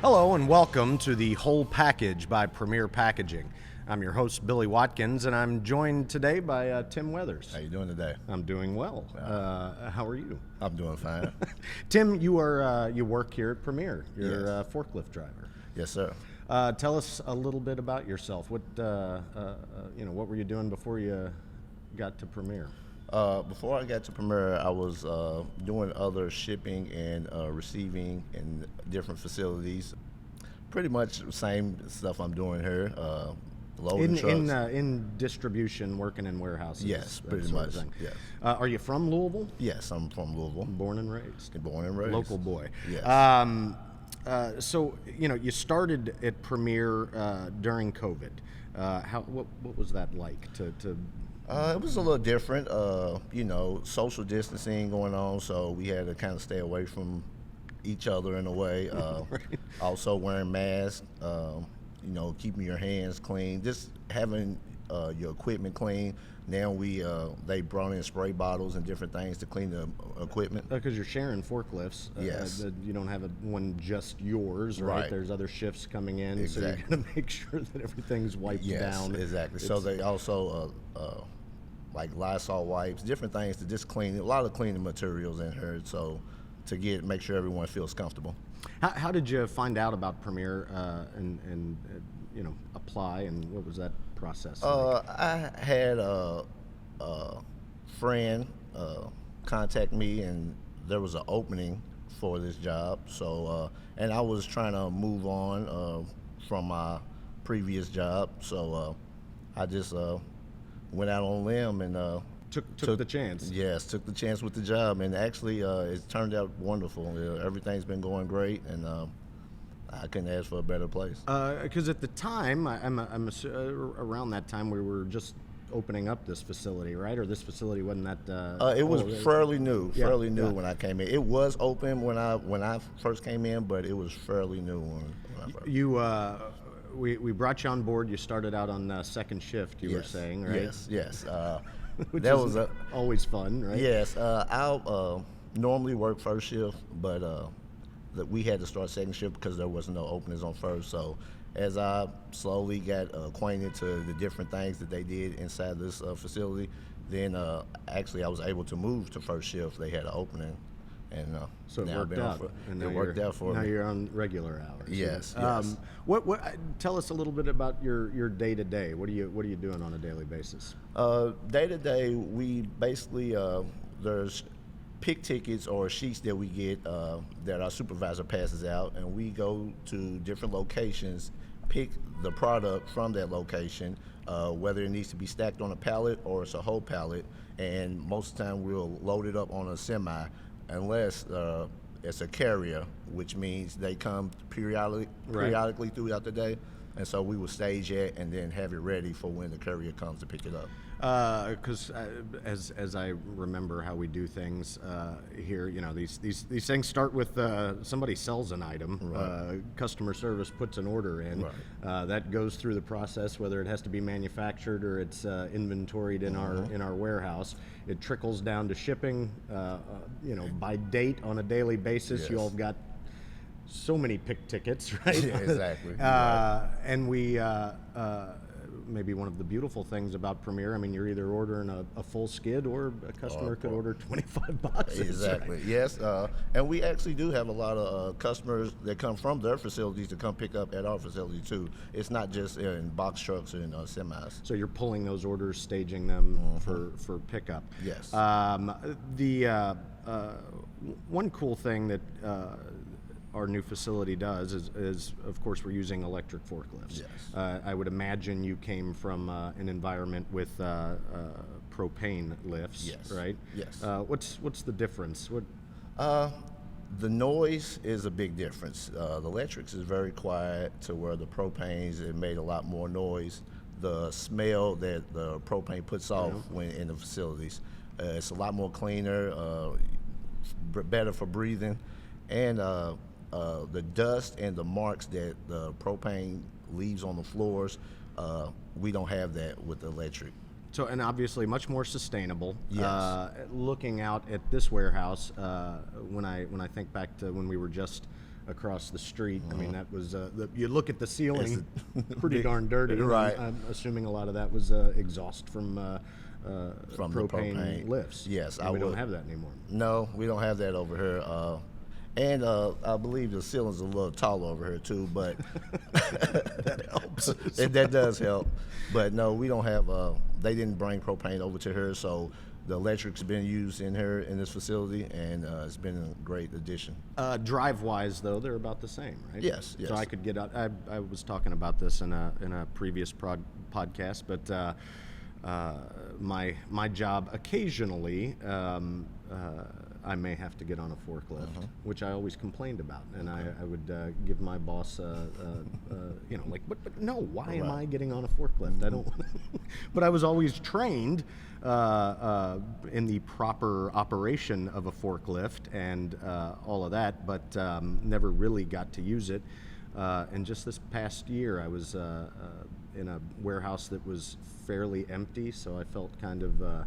Hello and welcome to the Whole Package by Premier Packaging. I'm your host, Billy Watkins, and I'm joined today by Tim Weathers. How you doing today? I'm doing well. How are you? I'm doing fine. Tim, you work here at Premier. You're a forklift driver. Yes, sir. Tell us a little bit about yourself. What what were you doing before you got to Premier? Before I got to Premier, I was doing other shipping and receiving in different facilities. Pretty much the same stuff I'm doing here. Loading trucks. In distribution, working in warehouses. Yes, pretty much. Yes. Are you from Louisville? Yes, I'm from Louisville. Born and raised. Born and raised. Local boy. Yes. So you started at Premier during COVID. What was that like to It was a little different, social distancing going on, so we had to kind of stay away from each other in a way. Right. Also wearing masks, keeping your hands clean, just having your equipment clean. Now they brought in spray bottles and different things to clean the equipment. Because you're sharing forklifts. Yes. You don't have one just yours, right? There's other shifts coming in, Exactly. so you're going to make sure that everything's wiped down. Yes, exactly. So they also like Lysol wipes, different things to just clean. A lot of cleaning materials in here, so to make sure everyone feels comfortable. How did you find out about Premier and apply, and what was that process like? I had a friend contact me, and there was an opening for this job. So and I was trying to move on from my previous job, so I just went out on a limb and took the chance. Yes, took the chance with the job, and actually it turned out wonderful. Everything's been going great, and I couldn't ask for a better place. Because at the time, around that time, we were just opening up this facility, right? Or this facility wasn't that. It was fairly new, when I came in. It was open when I first came in, but it was fairly new when I first. We brought you on board. You started out on second shift. You were saying, right? Yes. Which that was always fun, right? Yes. I normally work first shift, but we had to start second shift because there was no openings on first. So as I slowly got acquainted to the different things that they did inside this facility, then actually I was able to move to first shift. They had an opening. And so it worked out. It worked out for me. Now you're on regular hours. Yes. What? Tell us a little bit about your day to day. What are you doing on a daily basis? Day to day, we basically there's pick tickets or sheets that we get that our supervisor passes out, and we go to different locations, pick the product from that location, whether it needs to be stacked on a pallet or it's a whole pallet, and most of the time we'll load it up on a semi. Unless it's a carrier, which means they come periodically throughout the day, and so we will stage it and then have it ready for when the courier comes to pick it up. Because as I remember how we do things here, these things start with somebody sells an item, right. Customer service puts an order in, right. That goes through the process, whether it has to be manufactured or it's inventoried in our warehouse. It trickles down to shipping, by date on a daily basis. Yes. You all have got so many pick tickets, right? Yeah, exactly. And we. Maybe one of the beautiful things about Premier, you're either ordering a full skid or a customer could order 25 boxes. Exactly, right? Yes. And we actually do have a lot of customers that come from their facilities to come pick up at our facility too. It's not just in box trucks and semis. So you're pulling those orders, staging them for pickup. Yes. One cool thing that our new facility does is of course we're using electric forklifts. Yes. I would imagine you came from an environment with propane lifts, yes. right? Yes. What's the difference? The noise is a big difference. The electrics is very quiet to where the propanes, it made a lot more noise. The smell that the propane puts off when in the facilities, it's a lot more cleaner, better for breathing, and the dust and the marks that the propane leaves on the floors, we don't have that with the electric. So, and obviously much more sustainable. Yes. Looking out at this warehouse, when I think back to when we were just across the street. I mean, that was you look at the ceiling, It's pretty darn dirty. Right. I'm assuming a lot of that was exhaust from From the propane. lifts. Yes, And we don't have that anymore. No, we don't have that over here. And I believe the ceiling's a little taller over here too, but That helps. that does help. But no, we don't have. They didn't bring propane over to her, so the electric's been used in here in this facility, and it's been a great addition. Drive-wise, though, they're about the same, right? Yes, yes. So I could get out. I was talking about this in a previous podcast, but my job occasionally. I may have to get on a forklift, which I always complained about, and I would give my boss, like, but no, why am I getting on a forklift? I don't. But I was always trained in the proper operation of a forklift and all of that, but never really got to use it. And just this past year, I was in a warehouse that was fairly empty, so I felt kind of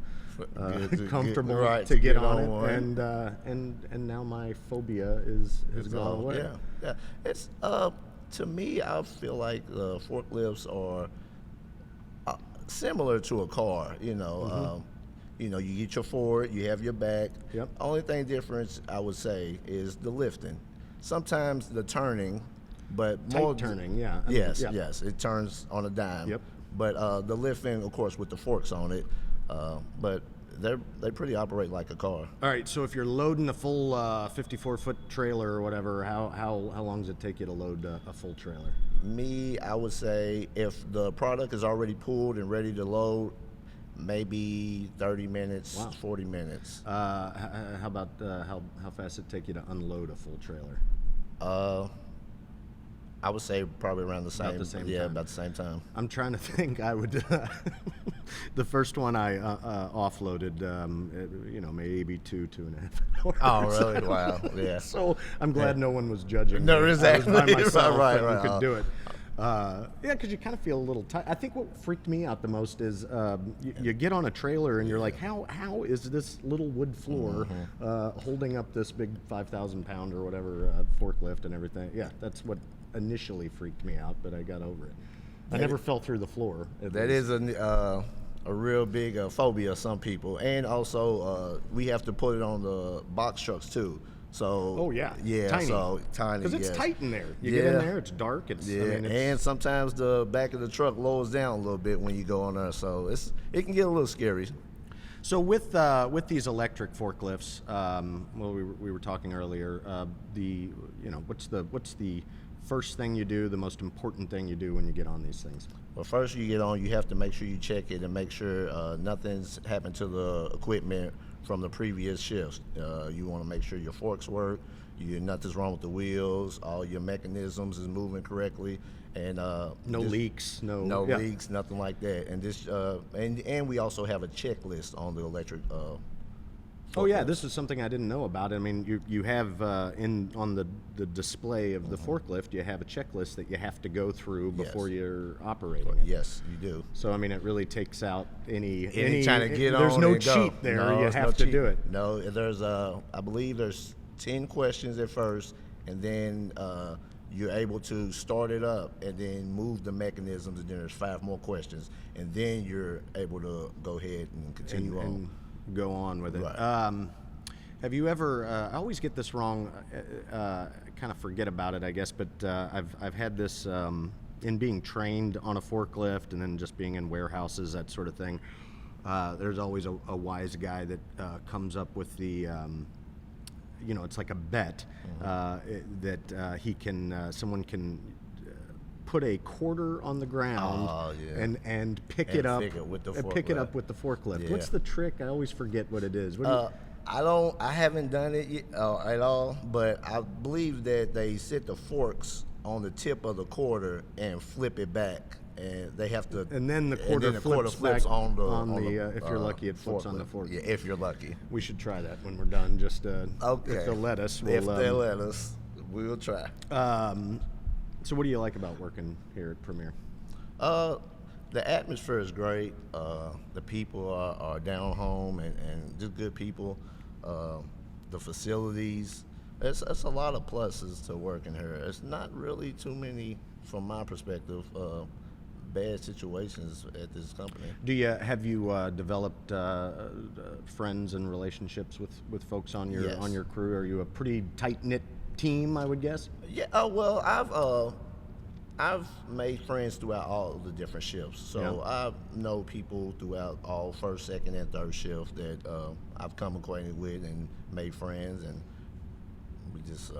comfortable to get on it, and now my phobia has gone away. Yeah. It's to me, I feel like forklifts are similar to a car. You get your forward, you have your back. Yep. Only thing difference I would say is the lifting. Sometimes the turning, but more Turning, yeah. Yes, it turns on a dime. Yep. But the lifting, of course, with the forks on it, but they pretty operate like a car. All right, so if you're loading a full 54-foot trailer or whatever, how long does it take you to load a full trailer? Me, I would say if the product is already pulled and ready to load, maybe 30 minutes, Wow. 40 minutes. How about how fast it take you to unload a full trailer? I would say probably around the same. About the same yeah, time. about the same time. I'm trying to think. I would. The first one I offloaded, maybe 2.5 hours. Oh, really? Wow. Yeah. So I'm glad no one was judging. No, me. exactly. I was by myself Right, and right. could do it. Yeah, because you kind of feel a little tight. I think what freaked me out the most is you get on a trailer and you're like, how is this little wood floor holding up this big 5,000 pound or whatever forklift and everything? Yeah, that's what initially freaked me out, but I got over it. I never fell through the floor. That is a real big phobia of some people, and also we have to put it on the box trucks too. So Oh yeah, yeah, tiny. so tiny Because it's yes. tight in there. You get in there, it's dark. It's Yeah, I mean, it's, and sometimes the back of the truck lowers down a little bit when you go on there, so it can get a little scary. So with these electric forklifts, we were talking earlier. What's the first thing you do? The most important thing you do when you get on these things? Well, first you get on, you have to make sure you check it and make sure nothing's happened to the equipment from the previous shifts. You want to make sure your forks work, nothing's wrong with the wheels, all your mechanisms is moving correctly, and No leaks, no leaks, nothing like that. And this and we also have a checklist on the electric. Oh yeah, this is something I didn't know about. I mean, you have on the display of the forklift, you have a checklist that you have to go through before you're operating it. Yes, you do. So I mean, it really takes out any trying to get on. There's no and go. cheat there. No, You there's have no to cheat. do it. No, there's I believe there's 10 questions at first, and then you're able to start it up and then move the mechanisms, and then there's 5 more questions, and then you're able to go ahead and continue on. And go on with it. Right. Have you ever? I always get this wrong. Kind of forget about it, I guess. But I've had this in being trained on a forklift, and then just being in warehouses, that sort of thing. There's always a wise guy that comes up with the. It's like a bet that someone can put a quarter on the ground and pick it up with the pick it up with the forklift. Yeah. What's the trick? I always forget what it is. I haven't done it yet, at all, but I believe that they sit the forks on the tip of the quarter and flip it back, and they have to. And then the quarter flips back on the if you're lucky, it flips on the fork. Yeah, if you're lucky. We should try that when we're done. Just Okay. if they'll let us. If they let us, we'll try. So what do you like about working here at Premier? The atmosphere is great. The people are down home and just good people. The facilities, It's a lot of pluses to working here. It's not really too many, from my perspective, bad situations at this company. Have you developed friends and relationships with folks on your Yes. crew? Are you a pretty tight knit team, I would guess? Yeah. Well, I've made friends throughout all of the different shifts. So I know people throughout all first, second, and third shift that I've come acquainted with and made friends, and we just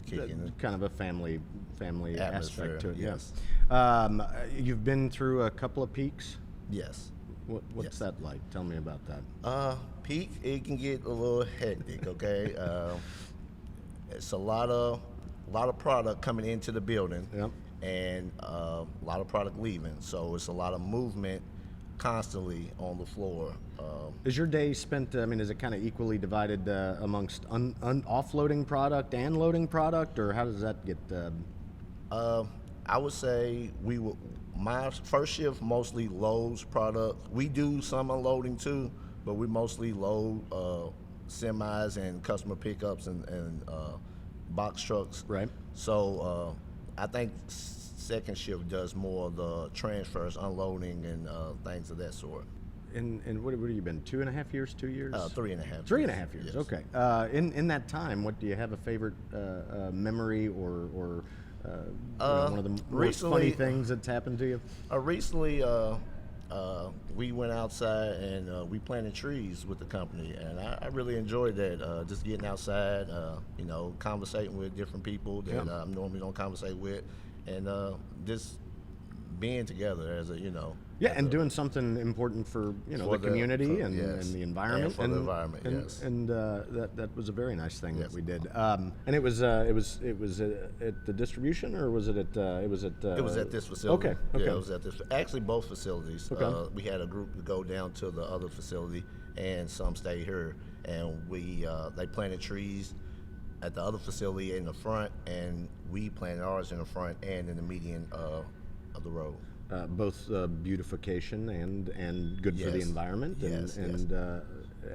kicking it. Kind of a family Atmosphere, aspect to it. yes. Yeah. You've been through a couple of peaks. Yes. What's Yes. that like? Tell me about that. Peak, it can get a little hectic. Okay. It's a lot of product coming into the building. Yep. And a lot of product leaving. So it's a lot of movement constantly on the floor. Is your day spent? I mean, is it kind of equally divided amongst offloading product and loading product, or how does that get? I would say my first shift mostly loads product. We do some unloading too, but we mostly load semis and customer pickups and box trucks. Right. So I think second shift does more of the transfers, unloading, and things of that sort. And what have you been? 2.5 years? 2 years? 3.5. 3.5 years. Yes. Okay. In that time, what do you have a favorite memory or one of the most funny things that's happened to you? Recently, we went outside and we planted trees with the company, and I really enjoyed that. Just getting outside, conversating with different people that I normally don't conversate with, and just being together as a. Yeah, and doing something important for the community and the environment and for the environment. Yes. And that was a very nice thing that we did. And it was at the distribution, or was it at It was at this facility. Okay. Yeah, it was at this. Actually, both facilities. Okay. We had a group to go down to the other facility, and some stayed here. And they planted trees at the other facility in the front, and we planted ours in the front and in the median of the road. Both beautification and good for the Yes. environment, Yes, and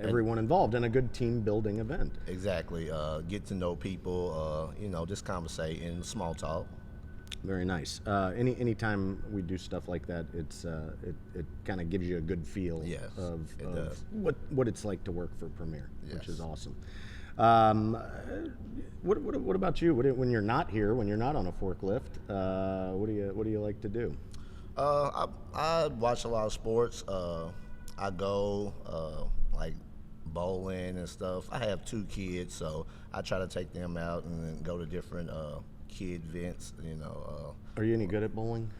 everyone involved in a good team building event. Exactly. Get to know people. Just conversate and small talk. Very nice. Anytime we do stuff like that, it kind of gives you a good feel Yes, of it does. what it's like to work for Premier, which is Yes. awesome. What about you? When you're not here, when you're not on a forklift, what do you like to do? I watch a lot of sports. I go like bowling and stuff. I have 2 kids, so I try to take them out and then go to different kid events. Are you any good at bowling?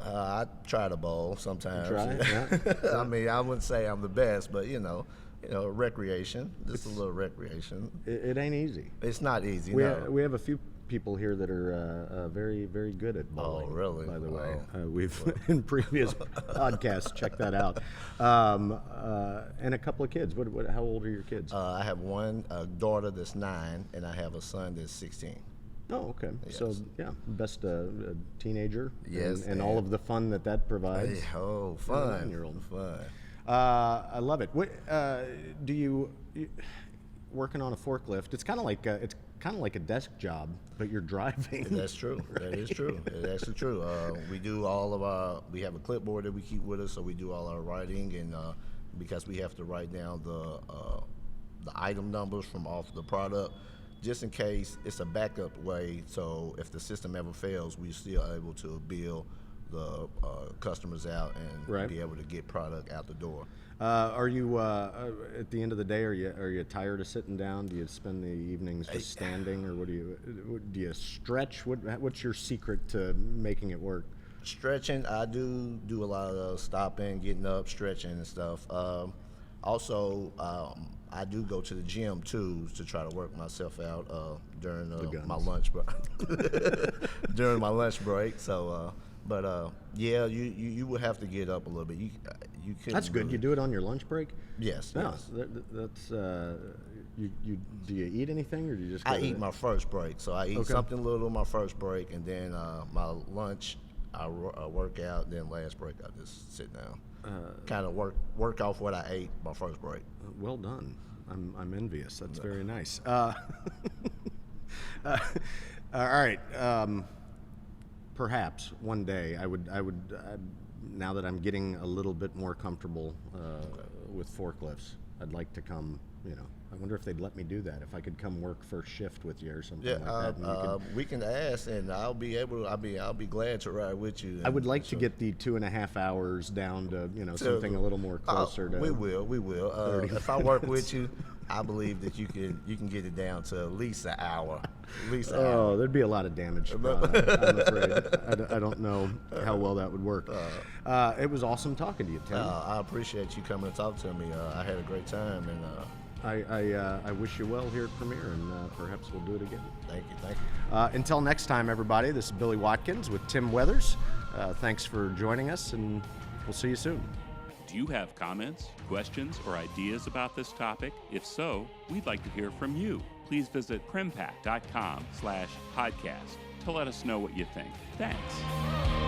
I try to bowl sometimes. Try? Yeah. I mean, I wouldn't say I'm the best, but recreation, just a little recreation. It ain't easy. It's not easy. We No. we have a few people here that are very, very good at bowling. Oh, really? By the way, Oh. we've in previous podcasts check that out. And a couple of kids. How old are your kids? I have one daughter that's 9, and I have a son that's 16. Oh, okay. Yes. So yeah, best teenager. Yes, and all of the fun that provides. Hey, oh, fun. 9-year-old. Fun. I love it. What do you working on a forklift? It's kind of like a desk job, but you're driving. That's true. That is true. It's actually true. We do we have a clipboard that we keep with us, so we do all our writing, and because we have to write down the item numbers from off the product, just in case it's a backup way. So if the system ever fails, we're still able to bill the customers out and be able to get product out the door. Are you at the end of the day? Are you tired of sitting down? Do you spend the evenings just standing, or do you stretch? What's your secret to making it work? Stretching, I do a lot of stopping, getting up, stretching and stuff. Also, I do go to the gym too to try to work myself out during my lunch break. During my lunch break, so. Yeah, you would have to get up a little bit. You couldn't. That's good. Really. You do it on your lunch break? Yes. No, Yes. that's. Do you eat anything, or do you just? I eat my first break, so I eat Okay. something little my first break, and then my lunch I work out. Then last break I just sit down, kind of work off what I ate my first break. Well done. I'm envious. That's very nice. All right. Perhaps one day I would now that I'm getting a little bit more comfortable with forklifts, I'd like to come. I wonder if they'd let me do that. If I could come work first shift with you or something like that. And we can ask, and I'll be glad to ride with you. I would like to get the 2.5 hours down to something a little more closer to. We will. If I work with you, I believe that you can get it down to at least an hour. Oh, there'd be a lot of damage. I'm afraid. I don't know how well that would work. It was awesome talking to you, Tim. I appreciate you coming to talk to me. I had a great time, and I wish you well here at Premier, and perhaps we'll do it again. Thank you. Until next time, everybody, this is Billy Watkins with Tim Weathers. Thanks for joining us, and we'll see you soon. Do you have comments, questions, or ideas about this topic? If so, we'd like to hear from you. Please visit primpack.com/podcast to let us know what you think. Thanks.